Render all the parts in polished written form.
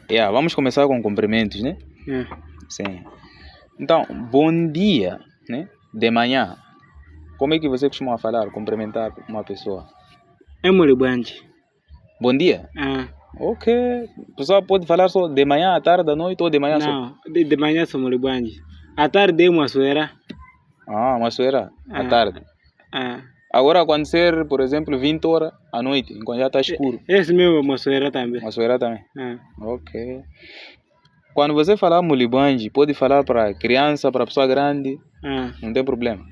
Yeah, vamos começar com cumprimentos, né? Sim. Então, bom dia, né? De manhã. Como é que você costuma falar, cumprimentar uma pessoa? É mulibwanji. Bom dia? Ok. A pessoa pode falar só de manhã, à tarde, à noite ou de manhã só? Não, de manhã sou mulibwanji. À tarde é uma suera. Uma suera, à tarde. Agora, quando ser, por exemplo, 20 horas à noite, quando já está escuro. Esse mesmo é uma suera também. Uma suera também? Ok. Quando você falar mulibwanji, pode falar para criança, para pessoa grande, não tem problema.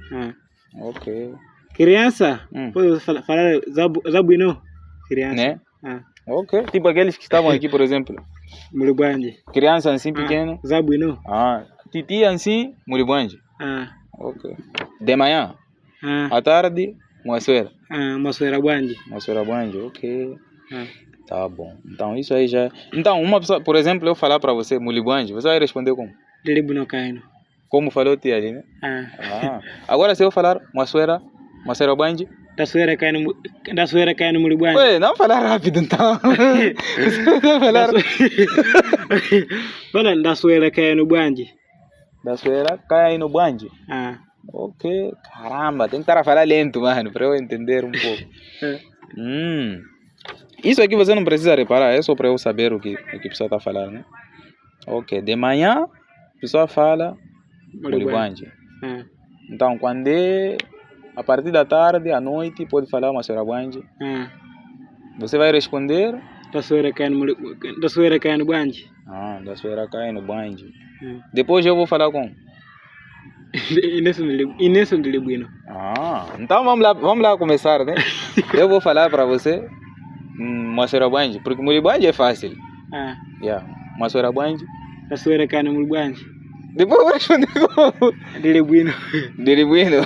Ok. Criança? Pode falar zabuino. Criança. Né? Ok. Tipo aqueles que estavam aqui, por exemplo. Mulibwanji. Criança assim pequeno. Zabuino. Titi assim, mulibwanji. Ok. De manhã. À tarde, uma suera. Uma suera bwanji. Uma suera bwanji, ok. Tá bom. Então isso aí já. Então, uma pessoa, por exemplo, eu falar para você mulibwanji, você vai responder como? Dilibuno kaino. Como falou tia ali, né? Agora se eu falar uma suera bwanji, da suera kaino mulibwanji. Ué, não falar rápido então. Não falar. Fala da suera kaino bwanji. Da suera kaino bwanji. Ok, caramba, tem que estar a falar lento, mano, para eu entender um pouco. Isso aqui você não precisa reparar, é só para eu saber o que a pessoa está falando, né? Ok, de manhã, a pessoa fala mulibwanji. Então, quando é a partir da tarde, à noite, pode falar uma suera bwanji. Você vai responder? Da suera kaino bwanji. Da suera kaino bwanji. Depois eu vou falar com? Inesso Dilibuino. Então vamos lá começar, né? Eu vou falar para você uma suera bwanji, porque mulibwanji é fácil. Uma suera bwanji. Da suera kaino mulibwanji. Depois eu vou responder como? Dilibuino. Dilibuino.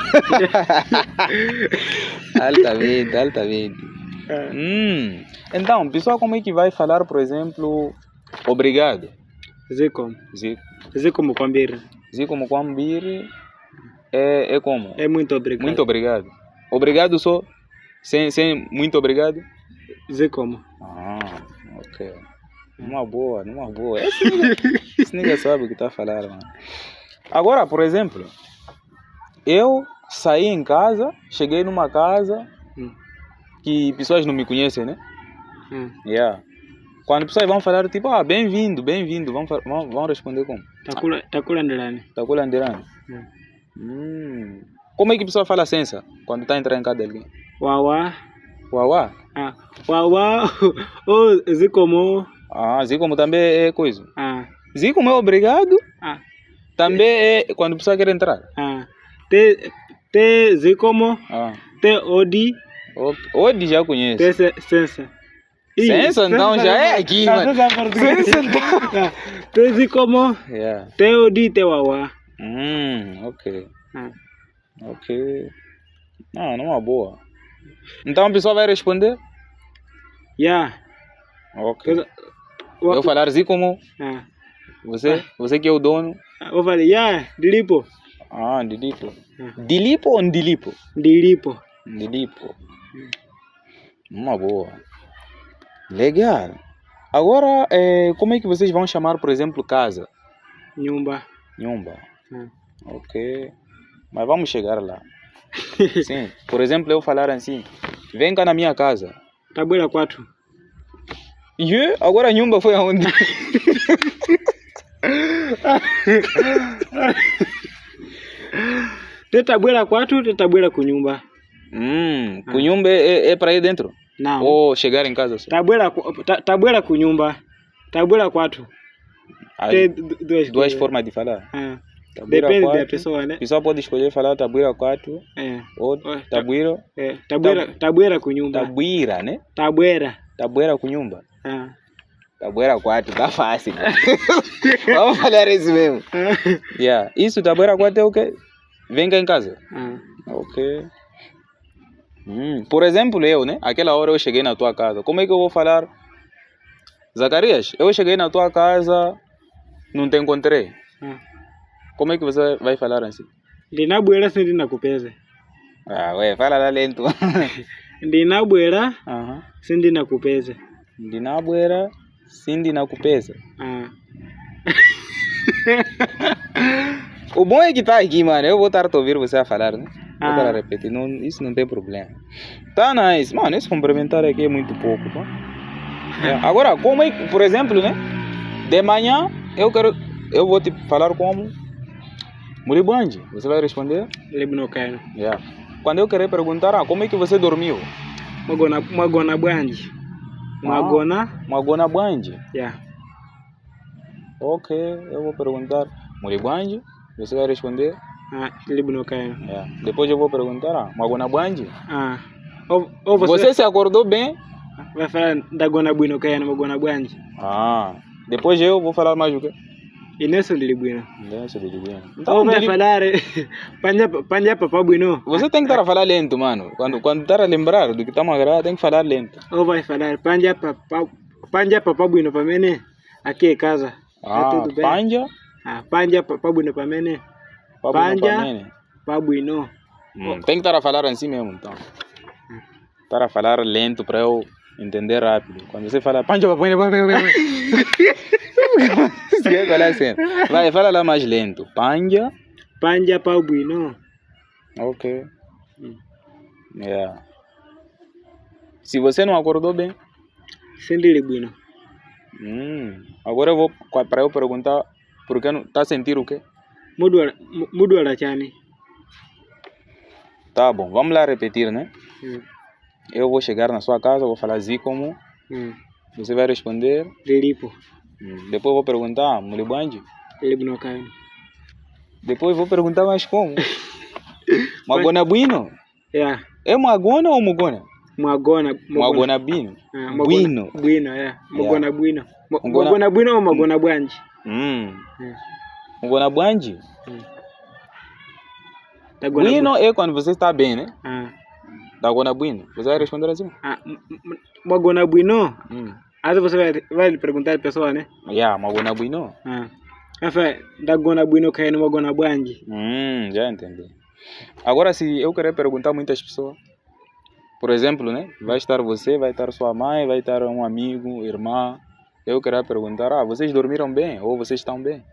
Altamente. Então, pessoal, como é que vai falar, por exemplo, obrigado? Zico como kwambiri. Zico como kwambiri é como? É muito obrigado. Muito obrigado. Obrigado só? Sem muito obrigado? Zico como. Ok. Numa boa. Esse ninguém sabe o que está falando, mano. Agora, por exemplo, eu saí em casa, cheguei numa casa que pessoas não me conhecem, né? Quando pessoas vão falar tipo, bem-vindo, vão responder como? Takulandirani. Como é que a pessoa fala sensa quando está entrando em casa de alguém? Wawa. Wawa? Wawa. Zikomo. Zikomo também é coisa. Zikomo é obrigado. Também é quando a pessoa quer entrar. Te Zikomo. Te Odi. Odi já conheço. Te sensa. Sensa então já é aqui, mano. Sensa então. Te Zikomo. Te Odi, te Wawa. Ok. Não é uma boa. Então a pessoa vai responder? Ok. Eu falar Zikomo. Você que é o dono? Eu falei, Dilipo. Dilipo. Dilipo ou Ndilipo? Dilipo. Uma boa. Legal. Agora, como é que vocês vão chamar, por exemplo, casa? Nyumba. Ok. Mas vamos chegar lá. Sim. Por exemplo, eu falar assim, vem cá na minha casa. Tabuela 4. Agora a nyumba foi aonde? Te tabuela 4, te tabuela kunyumba. Kunyumba é para ir dentro? Não. Ou chegar em casa só? Tabuela kunyumba. Tabuela 4. Tem duas formas de falar. Depende da pessoa, né? A pessoa pode escolher falar tabuira 4 ou tabuira. Tabuera kunyumba. Tabuira, né? Tabuera kunyumba. Tabuera 4, tá fácil. Vamos falar isso mesmo. Isso, tabuera 4 é o quê? Vem cá em casa. Ok. Por exemplo, eu, né? Aquela hora eu cheguei na tua casa. Como é que eu vou falar? Zacarias, eu cheguei na tua casa, não te encontrei. Como é que você vai falar assim? Ndinabwera sindinakupeza. Fala lá lento. Ndinabwera sindinakupeza. Ndinabwera Cindy na cupesa. Ah. O bom é que tá aqui, mano. Eu vou estar a ouvir você a falar, né? Vou estar a Ah. repetir. Não, isso não tem problema. Tá nice. Mano, esse complementar aqui é muito pouco, pá. É. Agora, como é que, por exemplo, né? De manhã, eu vou te falar como Muribandi. Você vai responder? Lebnokaino. Yeah. Quando eu querer perguntar, como é que você dormiu? Magona Banji. Magona Bandi. Yeah. Ok, eu vou perguntar Muribandi. Você vai responder? Lebnokaino. Yeah. Depois eu vou perguntar, Magona Bandi. Ou Você se acordou bem? vai falar da Gona Bueno Kaino, Magona Banji. Depois eu vou falar mais o quê? E nessa de Libuino. Então, Ou vai falar Panja Papa Bueno. você tem que estar a falar lento, mano. Quando estar a lembrar do que estamos a gravar, tem que falar lento. Ou vai falar Panja Papa Bueno para mim, aqui é casa. Tá tudo bem? Panja Papa Bueno para mim. Panja Papa Bueno. Tem que estar a falar assim mesmo, então. Estar a falar lento para eu entender rápido. Quando você fala Panja Papa Bueno, vai, fala lá mais lento. Panja Papa Bueno. Ok. Yeah. Se você não acordou bem, Sendiri Bueno. Agora eu vou para eu perguntar por que não tá sentindo o quê? Mudo Arachani. Tá bom, vamos lá repetir, né? Eu vou chegar na sua casa, vou falar assim como. Você vai responder. Lilipo. Depois eu vou perguntar, Mulibandi. Lebnokaino. Depois eu vou perguntar mais como. Magona Bueno? Yeah. É Magona ou Mugona? Magona Bino. Bueno. Bueno, yeah. Magona Bueno. Magona Bueno ou Magona Banji? Magona Banji? Bueno é quando você está bem, né? Magona Bueno. Você vai responder assim? Magona Bueno. Aí você vai perguntar a pessoa, né? Magona Bueno. Da Gona Bueno cai no Magona Banji. Já entendi. Agora, se eu querer perguntar muitas pessoas, por exemplo, né? Vai estar você, vai estar sua mãe, vai estar um amigo, irmã. Eu querer perguntar, vocês dormiram bem? Ou vocês estão bem?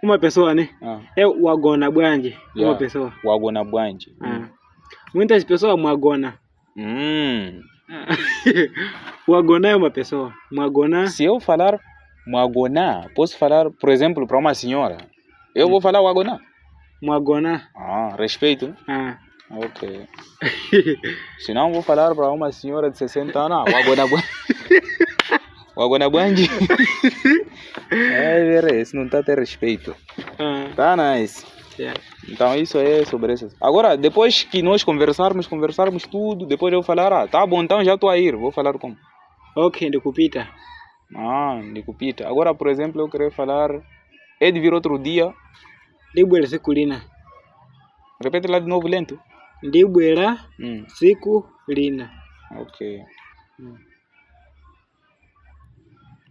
Uma pessoa, né? É o Agona Banji. Uma pessoa. O Agona Banji. Muitas pessoas Magona. O Agona é uma pessoa. Magona. Se eu falar Magona, posso falar, por exemplo, para uma senhora. Eu vou falar o Agona. Magona. Respeito. Ok. Se não, vou falar para uma senhora de 60 anos. O Agona Banji. O Agona Banji. Esse não está a ter respeito. Tá nice. Yeah. Então isso é sobre isso. Agora, depois que nós conversarmos tudo, depois eu vou falar, tá bom, então já estou a ir. Vou falar como? Ok, de Cupita. De Cupita. Agora, por exemplo, eu queria falar, é de vir outro dia. De buera seculina. Repete lá de novo lento. De buera seculina. Ok.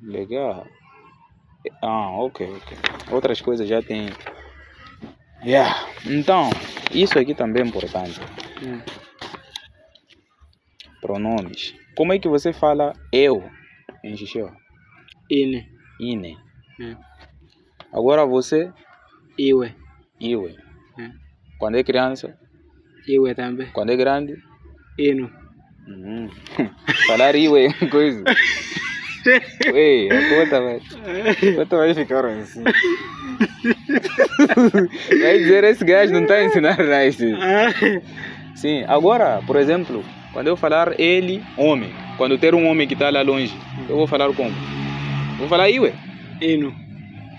Legal. Ok. Outras coisas já tem. Então, isso aqui também é importante. Pronomes. Como é que você fala eu em Xixi? Ine. Agora você? Iwe. Quando é criança? Iwe também. Quando é grande? Ino. Falar iwe é coisa. Ué, a conta vai ficar assim. Vai dizer, esse gajo não está a ensinar nice. Sim, agora, por exemplo, quando eu falar ele, homem, quando ter um homem que está lá longe, eu vou falar como? Vou falar iwe? Ino.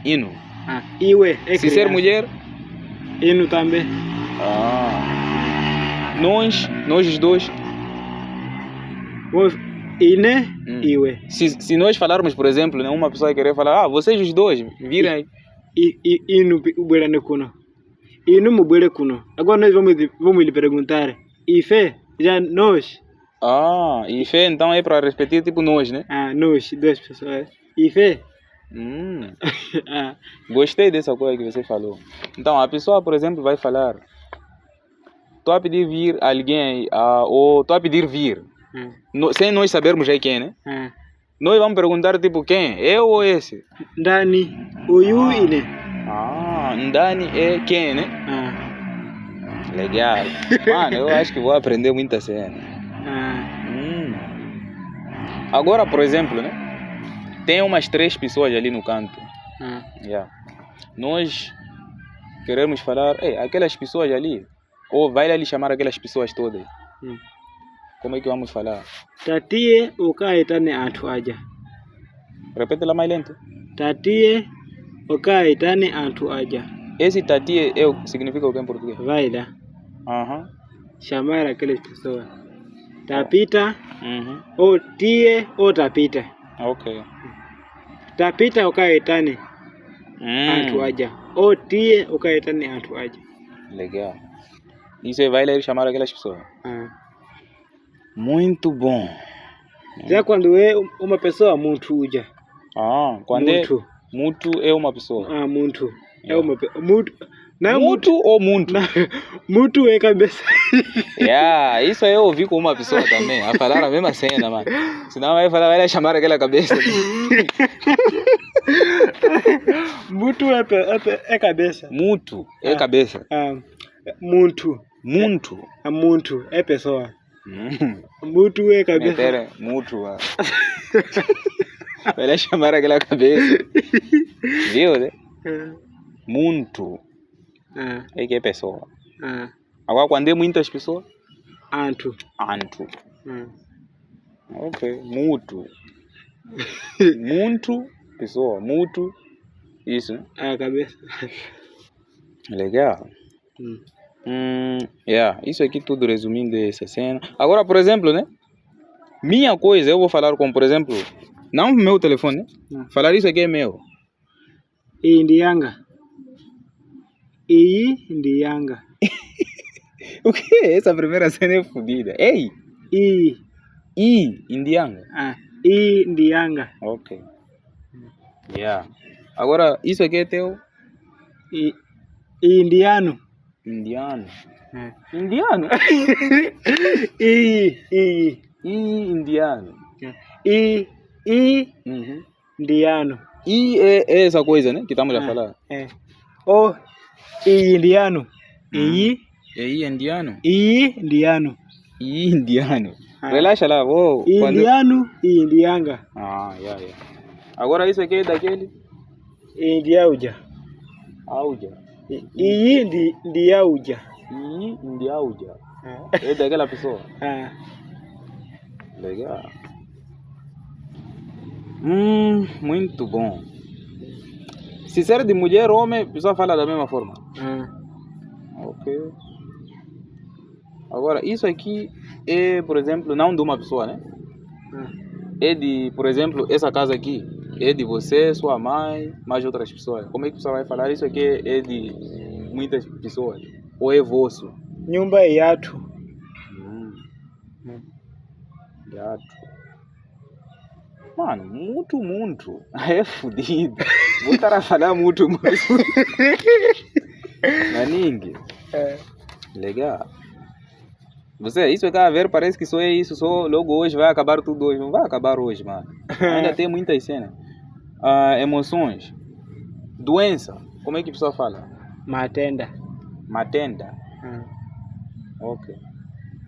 Se Iwe é criança. ser mulher? Ino também. Nós os dois? Ine, iwe. Se nós falarmos, por exemplo, né, uma pessoa querer falar, vocês os dois, virem aí. Inu ubera ne kuno. Inu mubere kuno. Agora nós vamos lhe perguntar. Ife, já nós. Ife então é para repetir tipo nós, né? Nós, duas pessoas. Ife. Gostei dessa coisa que você falou. Então, a pessoa, por exemplo, vai falar, estou a pedir vir alguém, ou estou a pedir vir. Sem nós sabermos aí quem, né? Nós vamos perguntar tipo quem? Eu ou esse? Ndani. Uyu ine. Ndani é quem, né? Legal. Mano, eu acho que vou aprender muita cena. Agora, por exemplo, né? Tem umas 3 pessoas ali no canto. Yeah. Nós queremos falar, aquelas pessoas ali, ou vai ali chamar aquelas pessoas todas. Como é que vamos falar? Tatie ukaitane antu aja. Repete lá mais lento. Tatie ukaitane antu aja. Esse tatie significa o que em português? Vai lá. Chamar aquelas pessoas. Tapita, ou tie, ou tapita. Ok. Tapita ukaitane antu aja. Ou tie ukaitane antu aja. Legal. E você vai lá e chamar aquelas pessoas? Muito bom. Já quando é uma pessoa, muito uja. Quando muito. Muito é uma pessoa. Muito. É uma pessoa. Muito ou muito? Muito é cabeça. Isso aí eu ouvi com uma pessoa também. A falar a mesma cena, mano. Senão vai lá chamar aquela cabeça. Muito é cabeça. Muito é cabeça. Muito. Muito. Muito é pessoa. Muito é cabeça. Muito. Vai lá chamar aquela cabeça. Viu, né? Muito. É que é pessoa. Agora, quando é muitas pessoas? Antu. Ok. Muito. Muito pessoa. Muito. Isso, né? Cabeça. Legal. Isso aqui tudo resumindo essa cena. Agora, por exemplo, né? Minha coisa, eu vou falar como, por exemplo, não meu telefone, né? Falar isso aqui é meu. Indianga. O que é? Essa primeira cena é fodida. Ei! Indianga. Indianga. Ok. Agora, isso aqui é teu? Indiano. Indiano. Indiano? Indiano. Indiano. É essa coisa, né? Que estamos a falar. Indiano. Indiano. Indiano. Relaxa lá, vou. Indiano e Indianga. Agora isso aqui é daquele? Indiauja. Indiauja. Indiauja. É daquela pessoa? Legal. Muito bom. Se ser de mulher ou homem, a pessoa fala da mesma forma. Ok. Agora, isso aqui é, por exemplo, não de uma pessoa, né? É de, por exemplo, essa casa aqui. É de você, sua mãe, mais outras pessoas. Como é que você vai falar? Isso aqui é de muitas pessoas. Ou é vosso? Nyumba é yatu. Yatu. Mano, muito. É fodido. Vou estar a falar muito. Mas ninguém. Legal. Você, isso aqui a ver, parece que só é isso, só logo hoje vai acabar tudo hoje. Não vai acabar hoje, mano. Ainda tem muitas cenas. Emoções. Doença. Como é que a pessoa fala? Matenda. Ok.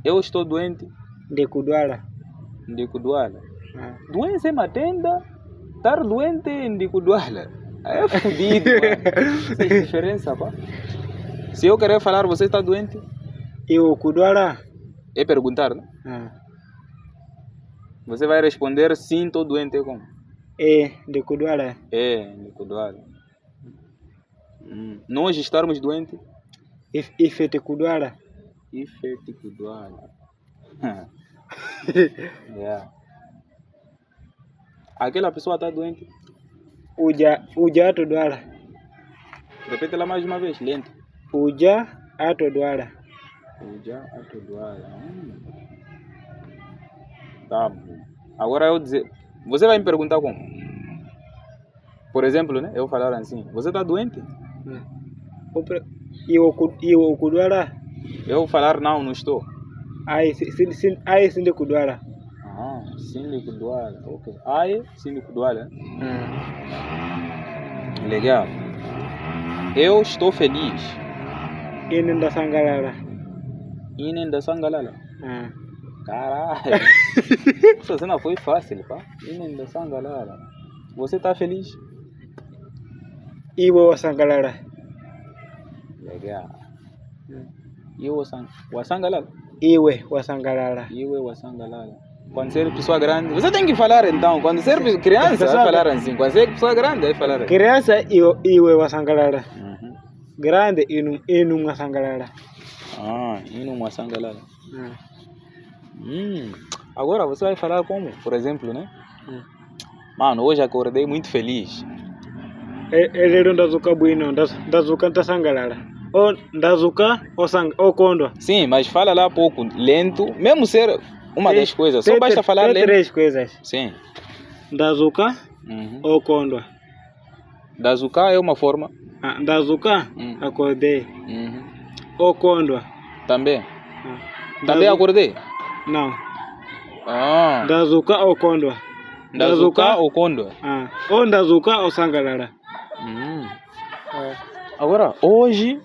Eu estou doente. Ndikudwala. Doença é matenda. Estar doente é ndikudwala. É fodido, mano. Essa é a diferença, pá. Se eu querer falar, você está doente? Eu kudwala. É perguntar, né? Você vai responder sim, estou doente, é como? Ndikudwala. Ndikudwala. Nós estarmos doentes? Ife tikudwala. Aquela pessoa está doente? Uja atodwala. Repete lá mais uma vez, lento. Uja atodwala. Tá bom. Agora eu dizer, você vai me perguntar como? Por exemplo, né? Eu falar assim, você está doente? Eu kudwala. Eu falar não estou. Ai, sim kudwala. Síndico dual. Ok. Aí, síndico dual, né? Legal. Eu estou feliz. Inenda sangalala. Inenda sangalala. Caralho. Isso não foi fácil, pá. Inenda sangalala. Você tá feliz? Iwe wasangalala. Legal. Iwe wasangalala. Iwe wasangalala. Iwe wasangalala. Quando ser pessoa grande, você tem que falar então. Quando ser criança, vai falar assim. Quando ser pessoa grande, vai falar assim. Criança, iwe wasangalala. Grande, inu wasangalala. Inu wasangalala. Agora você vai falar como? Por exemplo, né? Mano, hoje acordei muito feliz. Ele ndazuka buino, ndazuka ntasangalala. Ou ndazuka ou kondo. Sim, mas fala lá pouco, lento. Mesmo ser uma das coisas, só basta falar lento. Três coisas. Sim. Ndazuka ou kondo. Ndazuka é uma forma. Ndazuka, acordei. Ou kondo. Também. Também acordei? Não. Ndazuka ou kondo. Ndazuka ou kondo. Ou ndazuka ou sangalala. Agora, hoje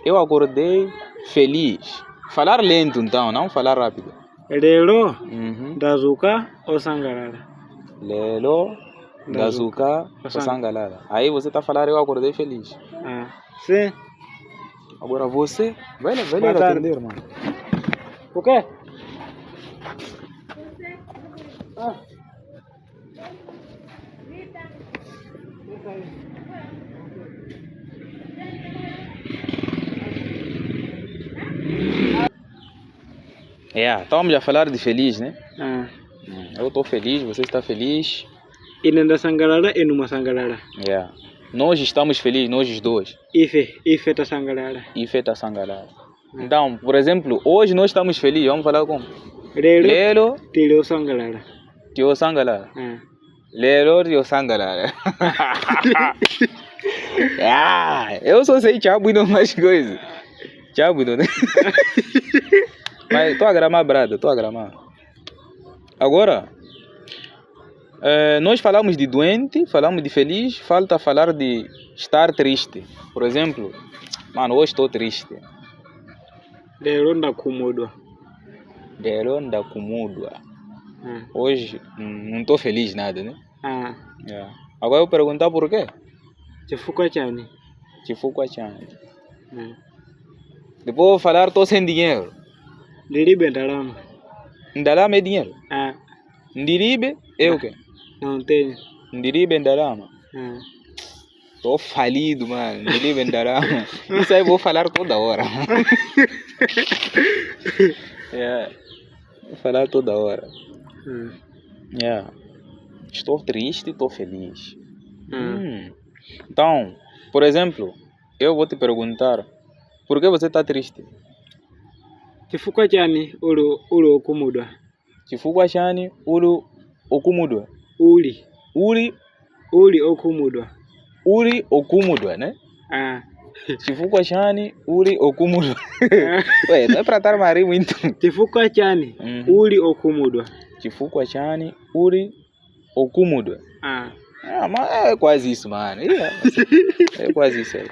eu acordei feliz. Falar lento então, não falar rápido. Lelo, ndazuka ou sangalala. Lelo, ndazuka ou sangalala. Aí você tá falando eu acordei feliz. Sim. Agora você vai lá atender, mano. O quê? Estamos a falar de feliz, né? Eu estou feliz, você está feliz. Inenda sangalala e numa sangalala. Nós estamos felizes, nós os dois. Ife tá sangalala. Ife tá sangalala. Então, por exemplo, hoje nós estamos felizes, vamos falar como? Lelo, tio sangalala. Tio sangalala. Lelo, tio sangalala. Eu só sei tchau e não mais coisa. Tchau e não. Mas estou a gramar, brada, estou a gramar. Agora, nós falamos de doente, falamos de feliz, falta falar de estar triste. Por exemplo, mano, hoje estou triste. Lelo ndakumudwa. Lelo ndakumudwa. Hoje não estou feliz nada, né? Agora eu vou perguntar por quê? Chifukwa chani. Chifukwa chani. Depois eu vou falar, estou sem dinheiro. Ndiribe ndalama. Ndalama é dinheiro? Ndiribe é o quê? Não tenho. Ndiribe ndalama? Tô falido, mano. Ndiribe ndalama. Isso aí eu vou falar toda hora. Vou falar toda hora. Estou triste, estou feliz. Então, por exemplo, eu vou te perguntar, por que você está triste? Chifukwa chani uli okumudwa. Chifukwa chani uli okumudwa. Uli okumudwa. Uli okumudwa, né? Chifukwa chani uli okumudwa. Ué, não é pra estar marido muito. Chifukwa chani uli okumudwa. Chifukwa chani uli okumudwa. Mas é quase isso, mano. É quase isso aí.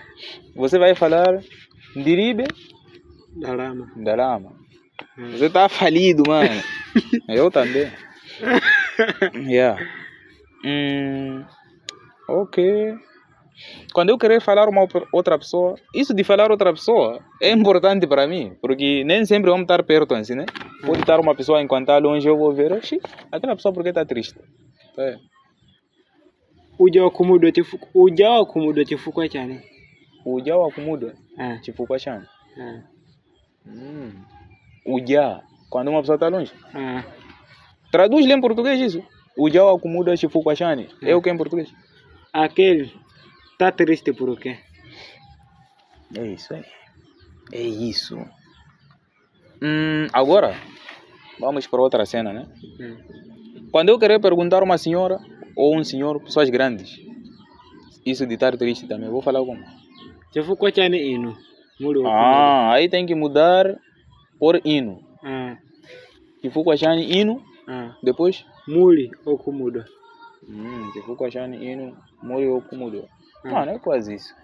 Você vai falar Ndiribe? Ndalama. Você tá falido, mano. Eu também. Ok. Quando eu querer falar uma outra pessoa, isso de falar outra pessoa é importante para mim, porque nem sempre vamos estar perto assim, né? Pode estar uma pessoa enquanto está longe, eu vou ver, aquela pessoa porque está triste. Ujawa kumudwa chifukwa chani. Ujawa kumudwa chifukwa chani. Uja, quando uma pessoa está longe. Traduz em português isso. Ujawa kumudwa chifukwa chani. É o que em português? Aquele tá triste por quê? É isso aí. É isso. Agora, vamos para outra cena, né? Quando eu querer perguntar a uma senhora ou um senhor, pessoas grandes, isso de estar triste também, eu vou falar como? Chifukwa chani inu. Aí tem que mudar por ino. Chifukwa chani inu. Depois? Muli okumudo. Chifuko chani inu, muli okumudo. Mano, é quase isso.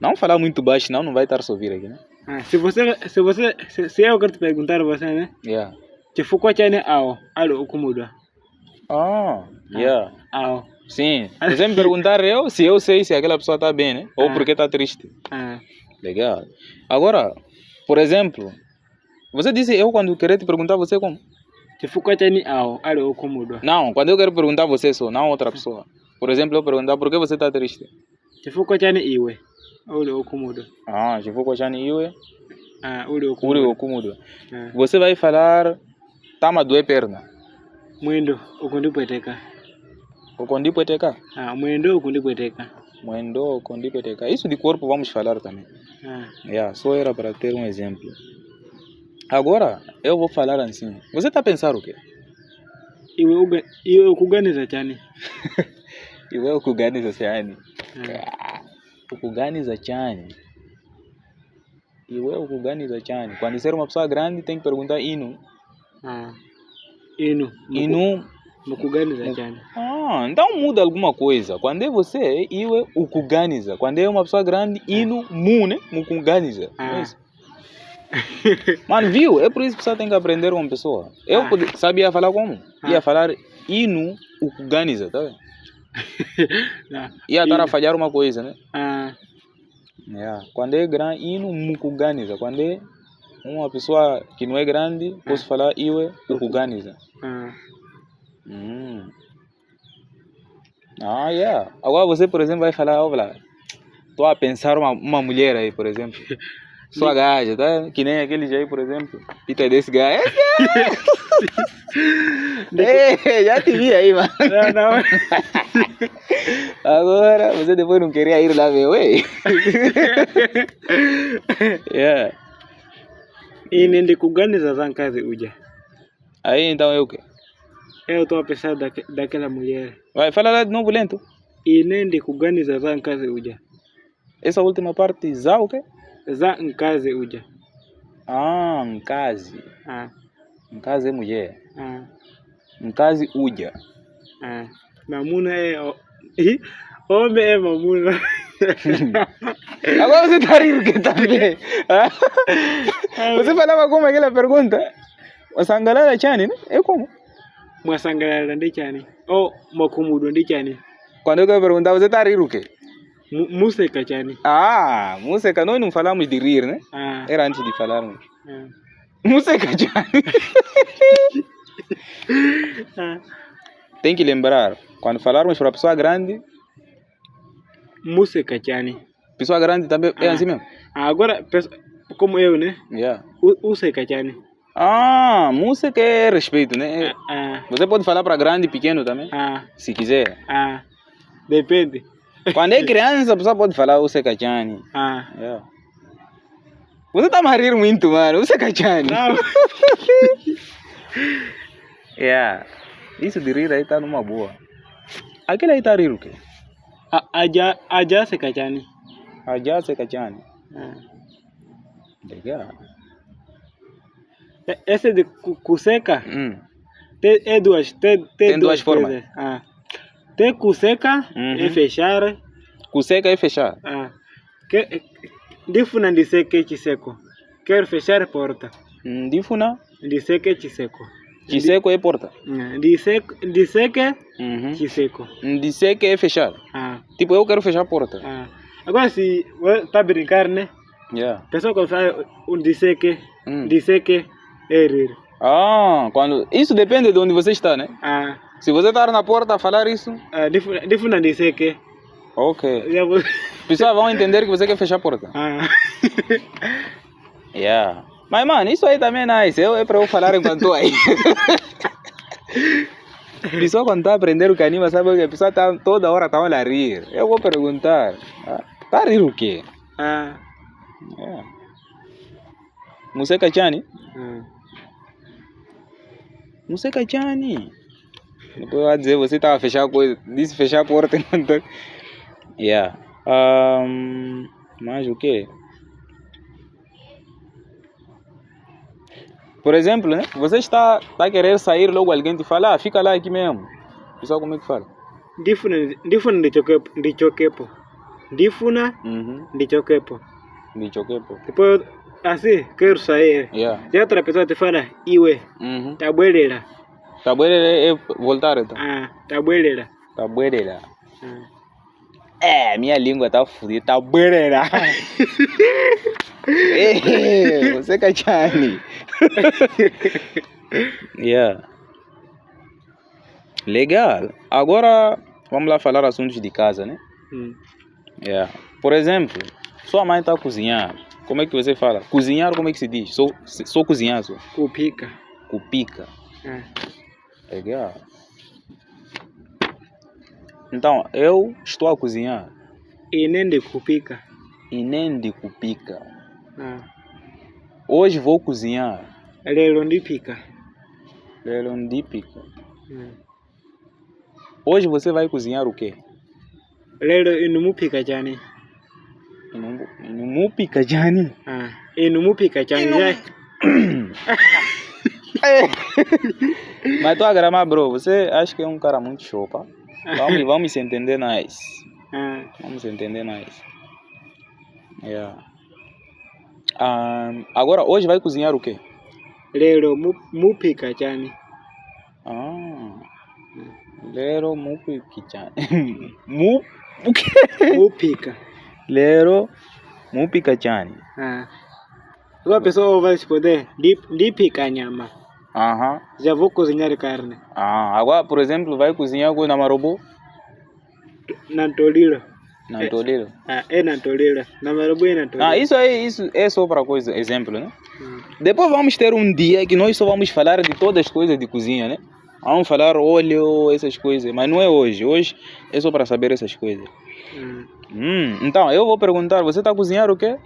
Não falar muito baixo, senão não vai estar a ouvir aqui, né? Se eu quero te perguntar a você, né? Yeah. Chifuko chani ao, alo okumudo. Yeah. Ao. Sim. Você me perguntar se eu sei se aquela pessoa está bem, né? Ou porque está triste. Legal. Agora, por exemplo, você disse eu quando querer te perguntar você como? Chifuko chani ao, alo okumudo. Não, quando eu quero perguntar você só, não outra pessoa. Por exemplo, eu perguntar por que você está triste. Chifuko chani iwe, alo okumudo. Chifuko chani iwe. Uli okumudo. Você vai falar tá a doer perna. Mwendo ukundipweteka. Ukundipweteka? Mwendo ukundipweteka. Mwendo ukundipweteka. Isso de corpo vamos falar também. Só era para ter um exemplo. Agora, eu vou falar assim. Você tá pensando o quê? Iwe ukuganiza chani. Iwe ukuganiza chani. Ukuganiza chani. Iwe ukuganiza chani. Quando ser uma pessoa grande, tem que perguntar inu. Inu. Ukuganiza chani. Então muda alguma coisa. Quando é você, iwe ukuganiza. Quando é uma pessoa grande, inu, mu, né? Mukuganiza. Mano, viu? É por isso que você tem que aprender com uma pessoa. Eu sabia falar como? Ia falar inu, ukuganiza, tá vendo? Ia estar a falhar uma coisa, né? Quando é grande, inu, mukuganiza. Quando é uma pessoa que não é grande, posso falar iwe, ukuganiza. Agora você, por exemplo, vai falar, olha, tô a pensar uma mulher aí, por exemplo. Sua gaja, tá? Que nem aquele aí, por exemplo. Pita desse gajo. Já te vi aí, mano. Não. Agora, você depois não queria ir lá ver, ué? E nem de kuganiza zankazi uja. Aí, então, é o quê? Eu tô a pensar daquela mulher. Vai, fala lá de novo lento. E nem de kuganiza zankazi uja. Essa última parte, za o quê? Za nkazi uja. Nkazi. Nkazi é mulher. Nkazi uja. Mamuna é... Homem é mamuna. Agora você tá rindo que também. Você falava como aquela pergunta? Wasangalala chani, né? É como? Wasangalala ndi chani. Ou makumudo ndi chani. Quando eu quero perguntar, você tá rindo o quê? Música chani. Música. Nós não falamos de rir, né? Era antes de falarmos. Música chani. Tem que lembrar, quando falarmos para pessoa grande, música chani. Pessoa grande também é assim mesmo? Agora, como eu, né? Música chani. Música é respeito, né? Você pode falar para grande e pequeno também? Se quiser. Depende. Quando é criança, a pessoa pode falar música chani. Você tá a rir muito, mano. Música chani. Não. Isso de rir aí tá numa boa. Aquele aí tá rindo o quê? Aja se cachani. Aja se cachani. Legal. Esse de kuseca tem duas formas. Tem kuseca e fechar. Kuseca e fechar. Difuna dizer que chiseko. Quero fechar a porta. Difuna? Dizer que chiseko. Chiseko é porta. Dizer que chiseko. Dizer que é fechar. Tipo, eu quero fechar a porta. Agora, se tá brincar, né? Pessoa que fala dizer que é rir. Quando... Isso depende de onde você está, né? Se você está na porta a falar isso... Difuna dizer que... Ok. Pessoas vão entender que você quer fechar a porta. Mas, mano, isso aí também é nice. É para eu falar enquanto estou aí. Pessoa quando está aprendendo o canima, sabe que a pessoa tá, toda hora está a rir. Eu vou perguntar. Tá a rir o quê? Música chani? Música chani. Depois vai dizer, você estava a fechar a coisa. Disse fechar a porta. Mas o quê? Por exemplo, né? Você está a querer sair, logo alguém te fala, fica lá aqui mesmo. Pessoal, como é que fala? Ndifuna ndichokepo. Ndifuna ndichokepo. Ndichokepo. Depois, assim, quero sair. Yeah. E outra pessoa te fala, iwe. Tabuelera. Tabuelera é voltar, então. Tabuelera. Tabuelera. Minha língua tá fodida. Tabuelera. Você cachani. Yeah. Legal. Agora vamos lá falar assuntos de casa, né? Yeah. Por exemplo, sua mãe está a cozinhar. Como é que você fala? Cozinhar, como é que se diz? Só cozinhar, só. Cupica. Cupica. Legal. Então, eu estou a cozinhar. E nem de cupica. E nem de cupica. Hoje vou cozinhar. Lelo ndipika. Lelo ndipika. Hoje você vai cozinhar o quê? Lelo inumupika jani. Inumupika jani? Inumupika jani. Mas tô a gramar, bro. Você acha que é um cara muito show, pá? Vamos se entender nice. Vamos se entender nice. Yeah. Agora, hoje vai cozinhar o quê? Lero mupika jani. Lero mupika jani. O quê? Mupika. Lero mupika jani. Uma pessoa vai responder, ndipika nyama. Já vou cozinhar carne. Agora, por exemplo, vai cozinhar com namarobô? Nantolilo. Nantolilo? Nantolilo. Namarobô é nantolilo. Isso é só para coisa, exemplo, né? Depois vamos ter um dia que nós só vamos falar de todas as coisas de cozinha, né? Vamos falar óleo, essas coisas. Mas não é hoje. Hoje é só para saber essas coisas. Então, eu vou perguntar, você está a cozinhar o quê?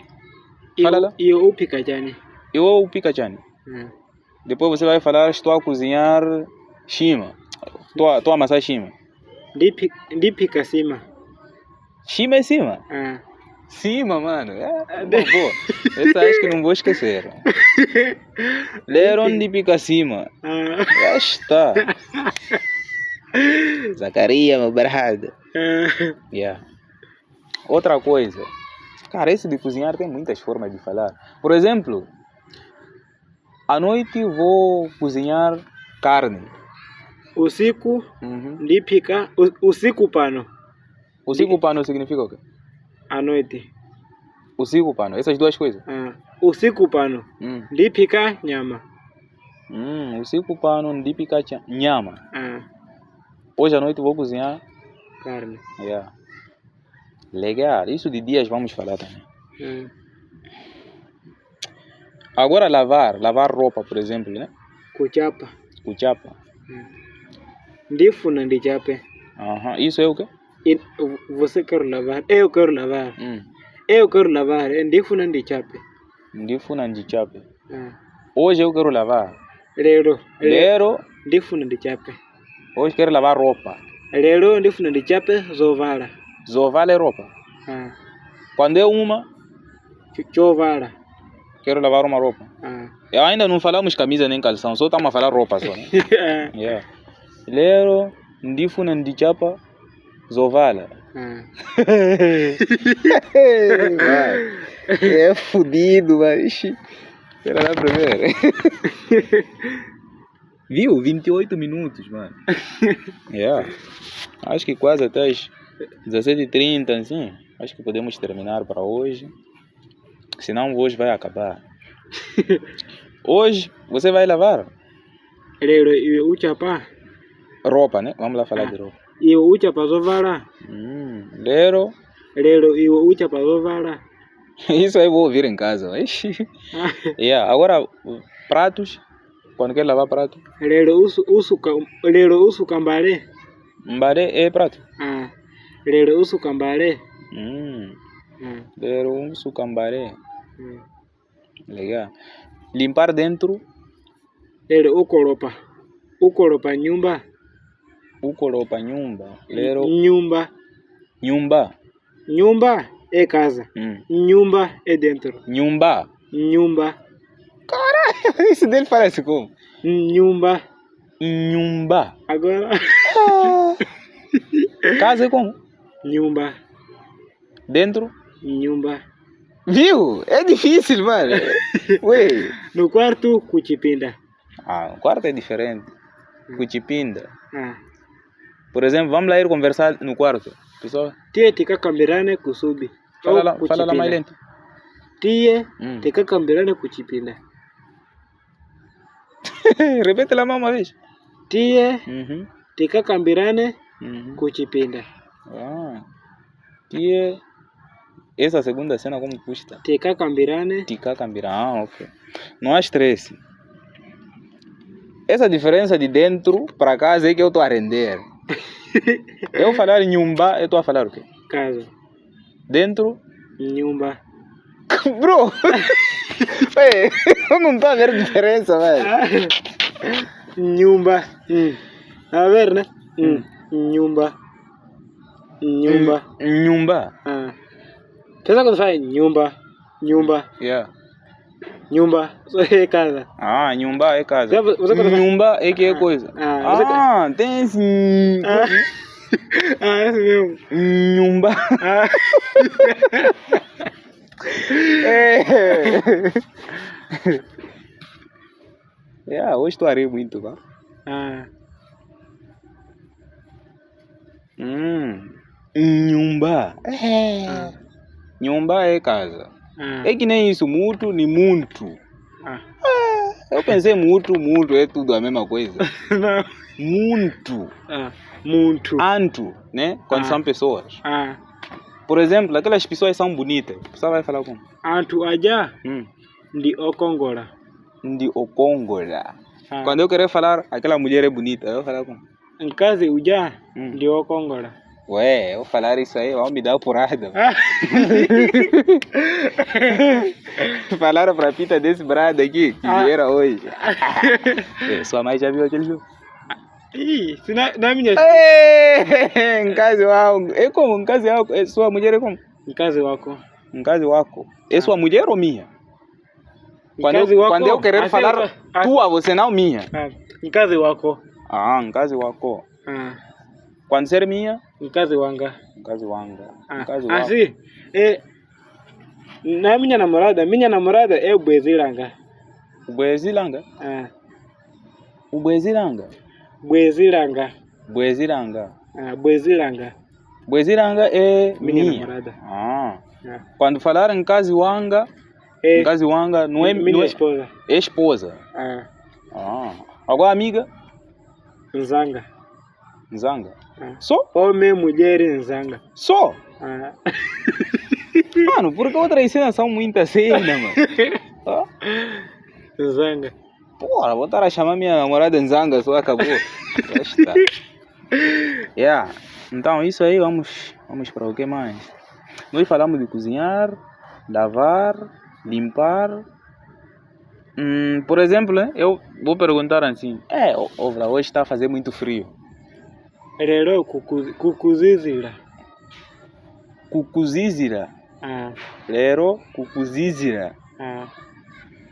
Fala lá. Eu pica jani. Eu pica jani. Depois você vai falar, estou a cozinhar shima. Estou a amassar shima. Ndipika cima. Shima é cima? Cima, mano. Boa. Essa acho que não vou esquecer. Leram ndipika cima. Já está. Zacaria, meu barrado. Yeah. Outra coisa. Cara, esse de cozinhar tem muitas formas de falar. Por exemplo, à noite vou cozinhar carne. Usiku ndipika. Usiku pano. Usiku pano significa o quê? À noite. Usiku pano, essas duas coisas? Usiku pano ndipika nyama. Usiku pano ndipika nyama. Hoje à noite vou cozinhar carne. Yeah. Legal, isso de dias vamos falar também. Agora lavar roupa, por exemplo, né? Kuchapa. Ndifuna ndichape. Isso é o quê? Você quer lavar? Eu quero lavar. Eu quero lavar. Ndifuna ndichape. Ndifuna ndichape. Hoje eu quero lavar. Lero. Ndifuna ndichape. Hoje quero lavar roupa. Lero ndifuna ndichape zovala. Zovala é roupa? Quando é uma? Chovala. Quero lavar uma roupa. Eu ainda não falamos camisa nem calção, só estamos a falar roupa só, né? Yeah. Lero, ndifuna ndichapa, zovala. É fudido, mas... Espera lá primeiro. Viu? 28 minutos, mano. Yeah. Acho que quase até as 17h30, assim. Acho que podemos terminar para hoje. Senão hoje vai acabar. Hoje você vai lavar? Roupa, né? Vamos lá falar de roupa. Lero Isso aí eu vou ouvir em casa. Yeah. Agora, pratos. Quando quer lavar prato? Lero uso cambare. Mbare é prato? Lero uso cambare. Lero uso cambare. Legal. Limpar dentro? Lero ukoropa nyumba. Ukoropa nyumba. Lero Nyumba é casa. Nyumba é dentro. Nyumba. Caralho! Isso dele parece como? Nyumba. Nyumba. Agora. Casa é como? Nyumba. Dentro? Nyumba. Viu? É difícil, mano. Ué. No quarto, Cuchipinda. No quarto é diferente. Cuchipinda. Por exemplo, vamos lá ir conversar no quarto. Pessoal? Tia tika kambirane kusubi. Fala lá mais lento. Tia tika kambirane Cuchipinda. Repete lá mais uma vez. Tia tika kambirane Cuchipinda. Tia. Essa segunda cena como custa? Tika kambirane. Tika kambirane, ok. Não há estresse. Essa diferença de dentro para casa é que eu estou a render. Eu falar nyumba, eu estou a falar o quê? Casa. Dentro? Nyumba. Bro! Eu não estou a ver diferença, velho. Nyumba. A ver, né? Nyumba. Nyumba. Nyumba. Pensa quando fala nyumba. Nyumba. Yeah. Nyumba. Só é casa. Nyumba é casa. Nyumba é que é coisa. Tem esse... esse mesmo. Nyumba. Hoje estou a rir muito, tá? Nyumba. Nyumba é casa. É que nem isso, mutu ni muntu. Eu pensei mutu é tudo a mesma coisa. Não. Muntu. Muntu. Antu, né? Quando são pessoas. Por exemplo, aquelas pessoas são bonitas. A pessoa vai falar como? Antu aja. Ndi okongora. Ndi okongora. Quando eu querer falar, aquela mulher é bonita, eu vou falar como? Em casa uja. Ndi okongora. Ué, eu falar isso aí, vão me dar porrada. Falaram pra Pita desse brado aqui, que era hoje. Sua mãe já viu aquele jogo? Isso não é minha. Em casa wako. É como? Em casa wako? Sua mulher é como? Em casa wako. Em casa wako. É sua mulher ou minha? Quando eu querer falar tua, você não minha. Em casa wako. Em casa wako. Quando ser minha? Em casa wanga. Em casa wanga. Assim, na minha namorada é o Bwezilanga. O Bwezilanga? O Bwezilanga? Bwezilanga. Bwezilanga. Bwezilanga. Bwezilanga é minha namorada. Quando falar em casa wanga, em casa wanga não é minha esposa. É esposa. Agora amiga? Nzanga. Nzanga. Só? Homem, mulher, nzanga. Só? Mano, porque outras cenas são muitas cenas, mano. Nzanga. Porra, vou estar a chamar minha namorada Nzanga, só acabou. Então isso aí, vamos para o que mais? Nós falamos de cozinhar, lavar, limpar. Por exemplo, né, eu vou perguntar assim. Hoje está a fazer muito frio. Rero kukuzizira. Kukuzizira? Rero kukuzizira.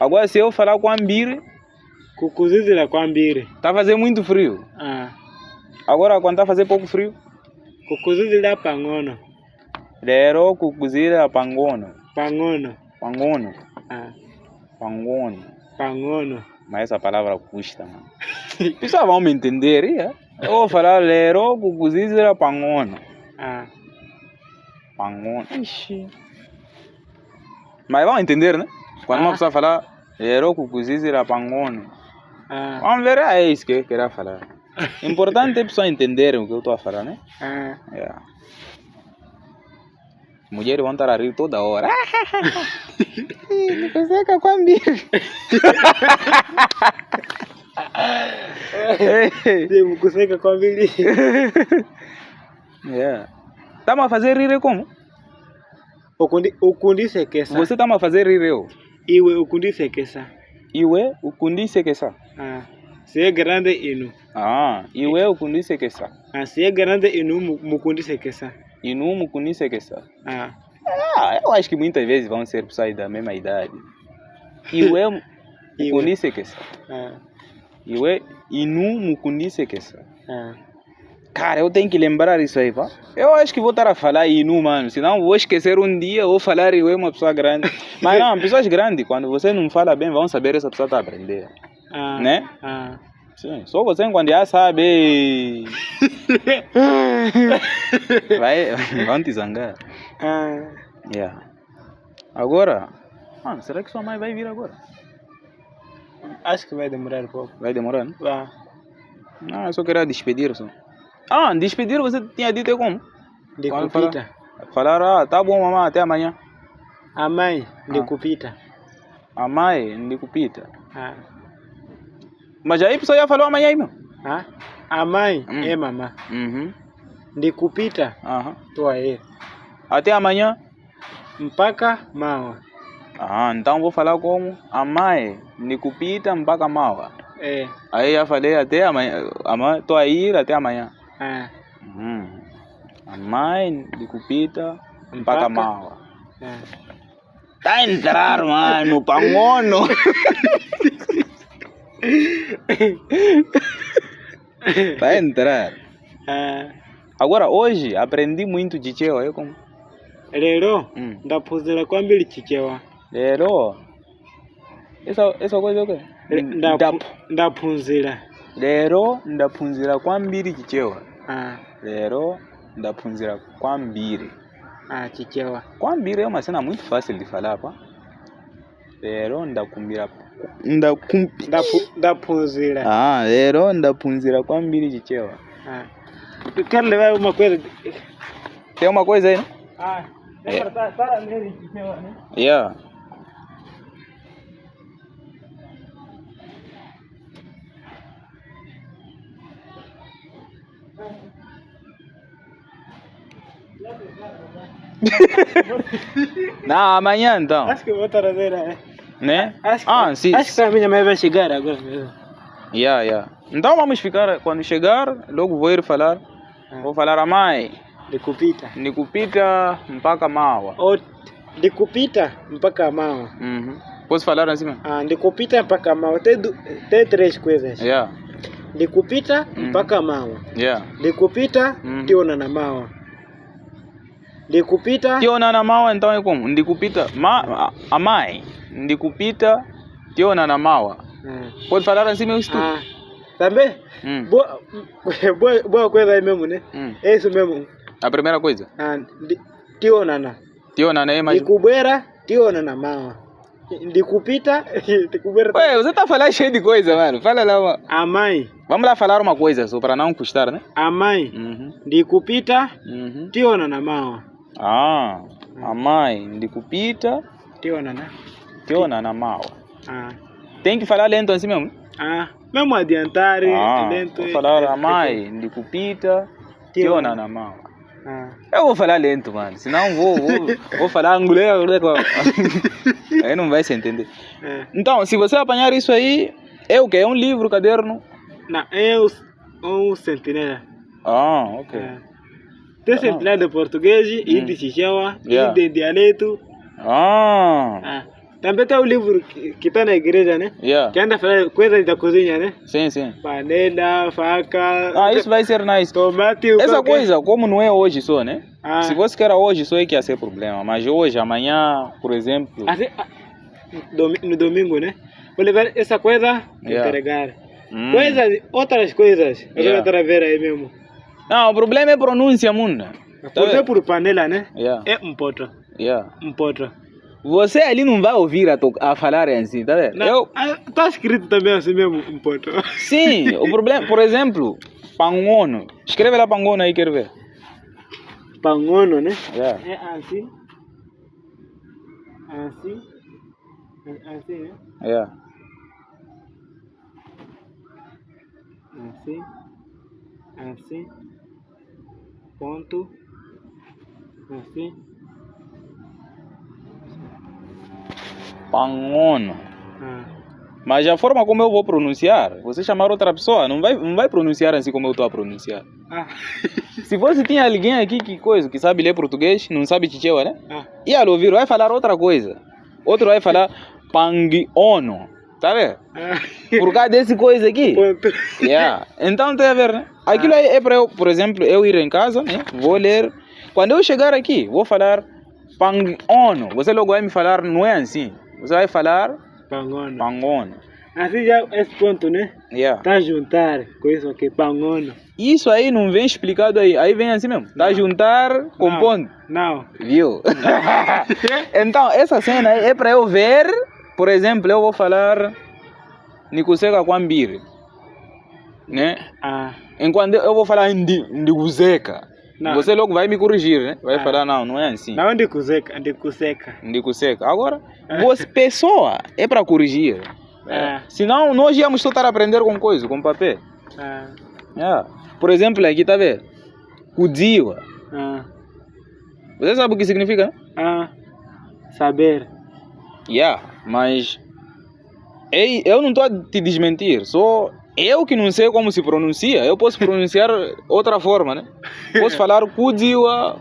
Agora se eu falar com a Ambire, kukuzizira com a Ambire. Tá a fazer muito frio. Agora quando tá a fazer pouco frio? Kukuzizira pangono. Rero kukuzizira pangono. Pangono. Pangono. Pangono. Pangono. Mas essa palavra custa, mano. Pessoal vão me entender, Eu vou falar lero kukuzizira pangono. Pangono. Ixi. Mas vão entender, né? Quando uma pessoa falar lero kukuzizira pangono. Vamos ver, é isso que eu queria falar. Importante é a pessoa entender o que eu estou a falar, né? Mulheres vão estar a rir toda hora. Não consegue com a Ambire. Não consegue com a Ambire. Estamos a fazer rir como? O kundi se queça. Você está a fazer rir eu? Iwe o kundi se queça. Iwe o kundi se queça. Se é grande inu. Iwe o kundi se queça. Se é grande inu mukundi se queça. Inu mukundi se queça. Eu acho que muitas vezes vão ser pessoas da mesma idade. mukundisekesa. Iwe inu mukundisekesa. Cara, eu tenho que lembrar isso aí, pá. Eu acho que vou estar a falar inu, mano. Senão vou esquecer um dia, vou falar eu é uma pessoa grande. Mas não, pessoas grandes, quando você não fala bem, vão saber essa pessoa está a aprender. Né? Sim, só você quando já sabe. Vão te zangar. Yeah. Agora, mano, será que sua mãe vai vir agora? Acho que vai demorar um pouco. Vai demorar, né? Vai. Não, eu só queria despedir só. Despedir você tinha dito como? De Cupita. Falaram, tá bom, mamãe, até amanhã. A mãe de Cupita. A mãe de Cupita. Mas aí a pessoa já falou amanhã aí, meu. A mãe é mamãe. De Cupita, tô aí. Até amanhã? Mpaka mawa. Então vou falar como a mãe de Cupita mpaka mawa. Aí já falei até amanhã. Tô aí até amanhã. A mãe de Cupita mpaka mawa. Tá a entrar, mano, pangono. Tá a entrar. Agora, hoje, aprendi muito chichewa. Como? Lero, ndaphunzira kwambiri chichewa. Lero? Essa coisa é o quê? Ndaphunzira. Lero, ndaphunzira kwambiri chichewa. Lero, ndaphunzira kwambiri. Chichewa. Kwambiri é uma cena muito fácil de falar, pá. Lero, ndaphunzira. Ndaphunzira. Lero, ndaphunzira kwambiri chichewa. Eu quero levar uma coisa. Tem uma coisa aí, né? Tá nele chichewa, né? Yeah. Não, amanhã então. Acho que eu vou trazer, né? Acho que a minha mãe vai chegar agora mesmo. Yeah. Então vamos ficar, quando chegar, logo vou ir falar. Vou falar a mãe. De Cupita. De Cupita mpaka mawa. De Cupita mpaka mawa. Posso falar assim mesmo? De Cupita mpaka mawa. Tem três coisas. Yeah. De Cupita mpaka mawa. Yeah. De Cupita tiona na mawa. De Cupita tiona na mawa, então é como? De Cupita a mãe. De Cupita tiona na mawa. Pode falar assim mesmo tu? Também? Boa coisa aí mesmo, né? É isso mesmo. A primeira coisa? Tionana. Tionana é mais... De Cubera, tionana mawa. De Cupita, de Cubera... Ué, você tá falando cheio de coisa, mano. Fala lá, mano. A mãe. Vamos lá falar uma coisa, só para não custar, né? A mãe. De Cupita, tionana mawa. A mãe de Cupita... Tionana mawa. Tem que falar lento assim mesmo? Mesmo adiantar, lento. Vou falar a mãe de Cupita, tionana mawa. Eu vou falar lento, mano. Senão vou falar angolês. Aí não vai se entender. Então, se você apanhar isso aí, é o quê? É um livro, caderno? Não, é um centenário. Ok. Tem centenário de português e de chichewa, e de dialeto. Também tem o livro que está na igreja, né? Que anda falando coisas da cozinha, né? Sim. Panela, faca... isso vai ser nice. Tomate... Essa coisa, como não é hoje só, né? Se você quer hoje, só é que ia ser problema. Mas hoje, amanhã, por exemplo... Assim, no domingo, né? Vou levar essa coisa entregar. Outras coisas. Eu vou trazer aí mesmo. Não, o problema é pronúncia, mundo. Por exemplo, panela, né? É um poto. Um poto. Você ali não vai ouvir a falar assim, tá vendo? Tá escrito também assim mesmo, um poto. Sim, o problema, por exemplo, pangono. Escreve lá pangono aí, quero ver. Pangono, né? É assim. Assim, né? Assim. Ponto. Assim. Pangono. Mas a forma como eu vou pronunciar, você chamar outra pessoa, não vai pronunciar assim como eu estou a pronunciar. Se você tinha alguém aqui que sabe ler português, não sabe chichewa, né? E ao ouvir, vai falar outra coisa. Outro vai falar pangiono. Tá vendo? Por causa desse coisa aqui. Yeah. Então tem a ver, né? Aquilo é para eu, por exemplo, eu ir em casa, né? Vou ler. Quando eu chegar aqui, vou falar pangono. Você logo vai me falar, não é assim. Você vai falar pangono. Assim já esse ponto, né? Yeah. Tá juntar com isso aqui, pangono. Isso aí não vem explicado aí. Aí vem assim mesmo. Tá juntar com ponto. Não. Viu? Então, essa cena aí é para eu ver. Por exemplo, eu vou falar Nikuseka Kwambiri, né? Enquanto eu vou falar Ndikuseka, você logo vai me corrigir, né? Vai falar, não é assim. Não, Ndikuseka. Ndikuseka. Agora, você, pessoa, é para corrigir. Senão, nós íamos só estar a aprender com coisa, com papel. Por exemplo, aqui, tá vendo? Kudziwa. Você sabe o que significa, né? Saber. Mas eu não estou a te desmentir, só eu que não sei como se pronuncia, eu posso pronunciar outra forma, né? Posso falar Kudziwa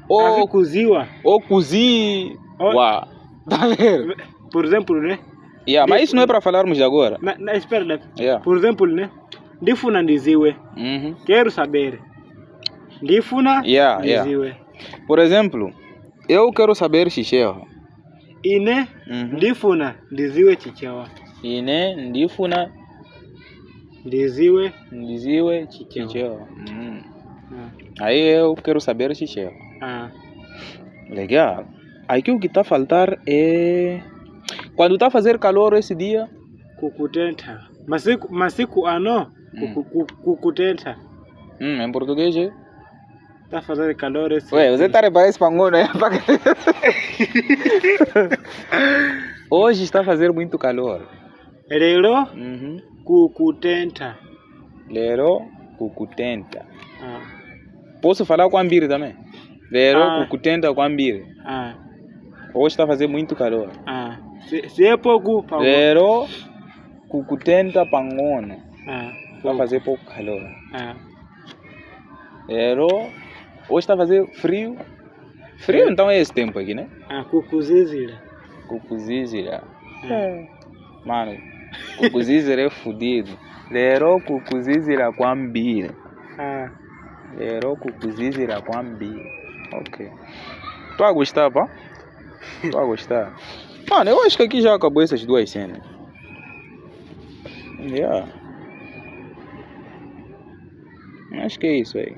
ou Kuziwa ou Kuziwa. Tá vendo? Por exemplo, né? Mas isso não é para falarmos de agora. Espera, né? Por exemplo, né? Ndifuna ndiziwe. Quero saber. Ndifuna ndiziwe. Por exemplo, eu quero saber chichewa. Ine ndifuna ndiziwe chichewa. Ine ndifuna ndiziwe chichewa. Aí eu quero saber chichewa. Legal. Aqui o que está a faltar é quando está a fazer calor esse dia, kukutenta. Masiku ano kukutenta. Em português é? Está a fazer calor esse dia. Ué, você tá reparando esse pangono, né? Hoje está a fazer muito calor. Lero kukutenta. Lero kukutenta. Posso falar com a Ambiri também? Lero kukutenta com a Ambiri. Hoje está a fazer muito calor. Se é pouco, Lero kukutenta pangono. Está a fazer pouco calor. Lero hoje está a fazer frio. Frio então é esse tempo aqui, né? Kukuzizira. Mano, Kukuzizira é fodido. Lero kukuzizira Kwambiri. Lero kukuzizira Kwambiri. Ok. Tô a gostar, pá? Tô a gostar. Mano, eu acho que aqui já acabou essas duas cenas. Acho que é isso aí.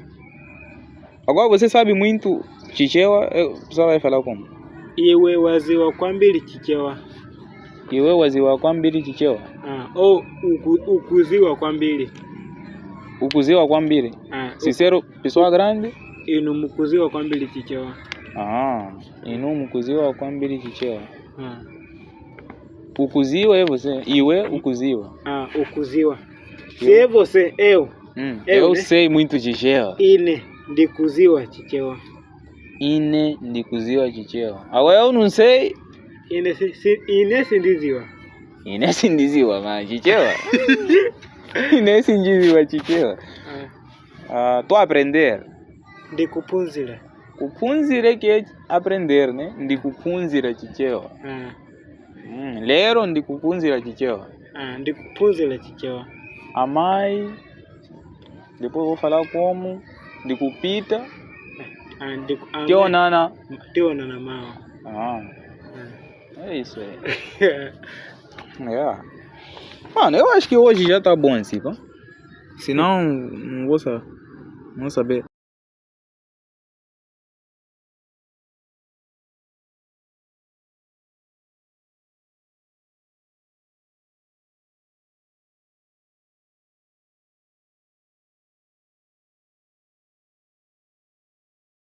Agora você sabe muito chichewa, você vai falar como? Iwe waziwa Kwambiri chichewa. Iwe waziwa Kwambiri chichewa. Ou ukuziwa Kwambiri. Ukuziwa Kwambiri. Sincero, pessoa grande? Inu mukuziwa Kwambiri chichewa. Inu mukuziwa Kwambiri chichewa. Ukuziwa é você. Iwe ukuziwa. Ukuziwa. Se é você, eu. Eu né? Sei muito chichewa. Ine ndikuziwa chichewa. Ine ndikuziwa chichewa. Agora eu não sei. Ine sindiziwa. Ine sindiziwa, mas chichewa. Ine sindiziwa chichewa. Tô a aprender. Ndikupunzira. Kupunzira que é aprender, né? Ndikupunzira chichewa. Lero ndikupunzira chichewa. Ndikupunzira chichewa. Amai. Depois eu vou falar como ndikupita. Tionana mao. É isso aí. Mano, eu acho que hoje já tá bom assim, pá. Senão, não vou saber.